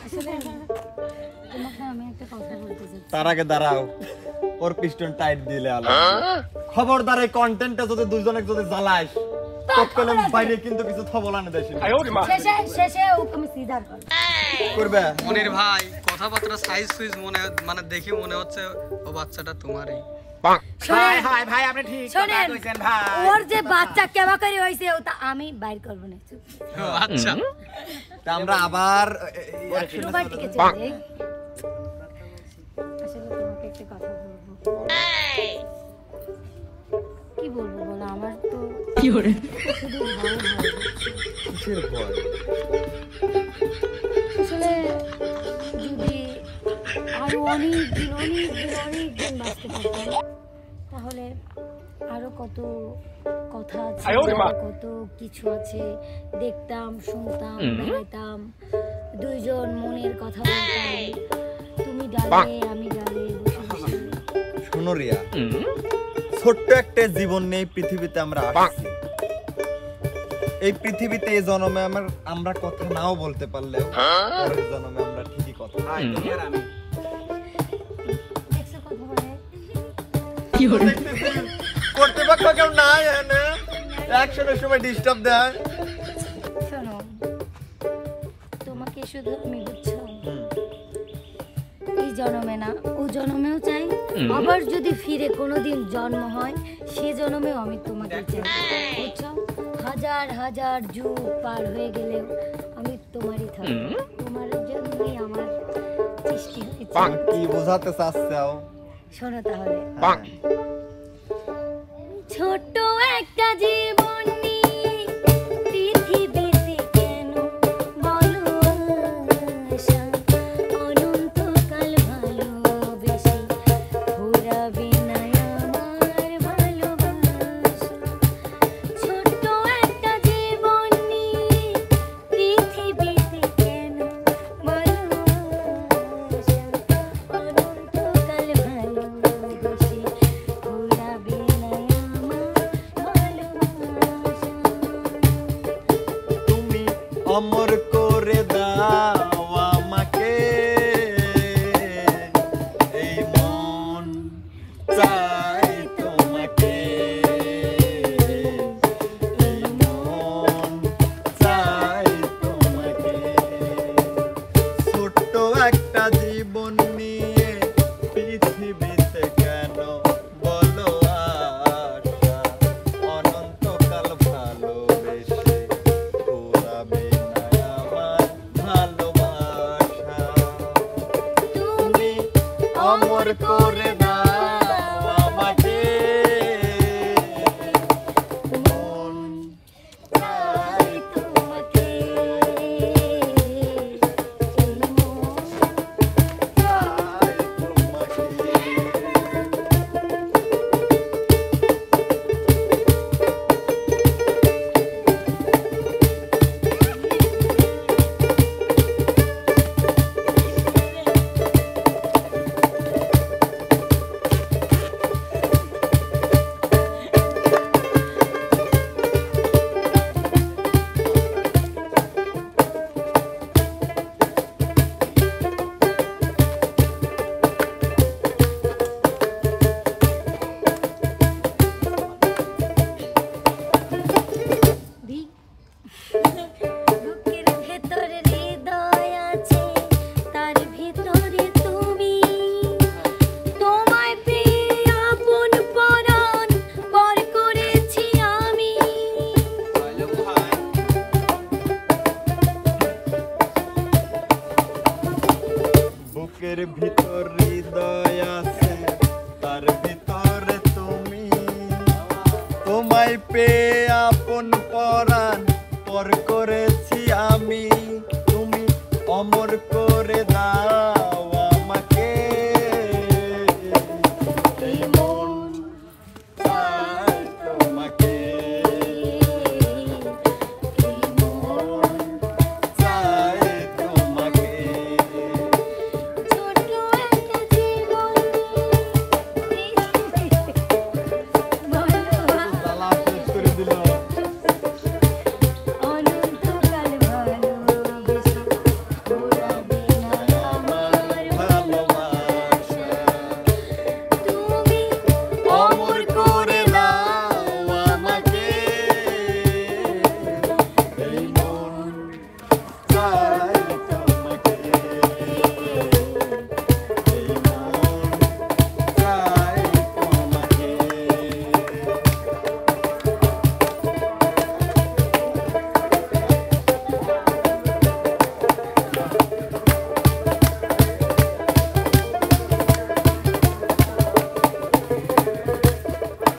আসলে তোমাকে আমি একটা কথা বলতে চাই। তার আগে দাঁড়াও, ওর পিস্টন টাইট দিলে আলো। খবরদার এই কন্টেন্টটা যদি দুইজনে যদি জ্বালাস তৎকালে বাইরে কিন্তু কিছু থবল আনে দেশ শেষে শেষে ওকে আমি সিজার করবে। মনির ভাই কথাবার্তা সাইজ সুইজ মানে দেখি মনে হচ্ছে ও বাচ্চাটা তোমারই। হাই হাই ভাই আপনি ঠিক কথা কইছেন ভাই। ওর যে বাচ্চা কেবা করে হইছে ওটা আমি বাইর করব না। আচ্ছা তা আমরা আবার দুবার টিকে চলে। আসলে তোমাকে একটা কথা বলবো। কি বলবো বলো, আমার তো কি করে শুধু ভয় হয়। কিসের ভয়? আসলে যদি আরো অনেক দিন বাঁচতে পারতাম তাহলে আরো কত কথা আছে, কত কিছু আছে, দেখতাম, শুনতাম, বেড়াইতাম, দুইজন মনের কথা বলতাম, তুমি ডালে আমি ডালে বসে বসে। শোনো রিয়া, ছোট্ট একটা জীবন নিয়ে পৃথিবীতে আমরা আসছি। এই পৃথিবীতে এই জন্মে আমরা কথা নাও বলতে পারলেও পরের জন্মে আমরা ঠিকই কথা ভাই তুমি আর আমি দেখছো কথা বলে। কি করে কর্তৃপক্ষ কেউ নাই এখানে অ্যাকশনের সময় ডিস্টার্ব দেয়। শোনো, তোমাকে শুধু আমি বুঝছো এই জন্মে না ও জন্মেও চাই, আবার যদি ফিরে কোনোদিন জন্ম হয় সে জন্মেও আমি তোমাকে চাই, বুঝছো? হাজার হাজার যুগ পার হয়ে গেলেও আমি তোমারই থাকবো, তোমার জন্যই আমার সৃষ্টি হয়েছে। কি বোঝাতে চাচ্ছাও? শোনো তাহলে, হ্যাঁ। ছোট্ট একটা জীবন নিয়ে পৃথিবীতে কেন বলো আশা, অনন্তকাল ভালোবেসে ঘোরাবে না আমার ভালোবাসা। ছোট্ট একটা জীবন নিয়ে পৃথিবীতে কেন বলো আশা, অনন্তকাল ভালোবেসে ঘোরাবে না আমার ভালোবাসা। তুমি অমর করে দাও আমাকে, এই মন চাই তোমাকে, এই মন চাই তোমাকে। ছোট্ট একটা জীবন নিয়ে পৃথিবীতে কেন বলো আশা, অনন্তকাল ভালোবেসে ঘোরাবে না আমার ভালোবাসা। তুমি অমর করে দাও আমাকে, মন চাই তোমাকে, এই মন চাই তোমাকে। বুকের ভেতরে হৃদয় আছে, তার ভিতরে তুমি, তোমায় পেয়ে আপন পরাণ পর করেছি আমি। বুকের ভিতর হৃদয় আছে, তার ভিতরে তুমি, তোমায় পেয়ে আপন পরাণ পর করেছি আমি। তুমি অমর করে দাও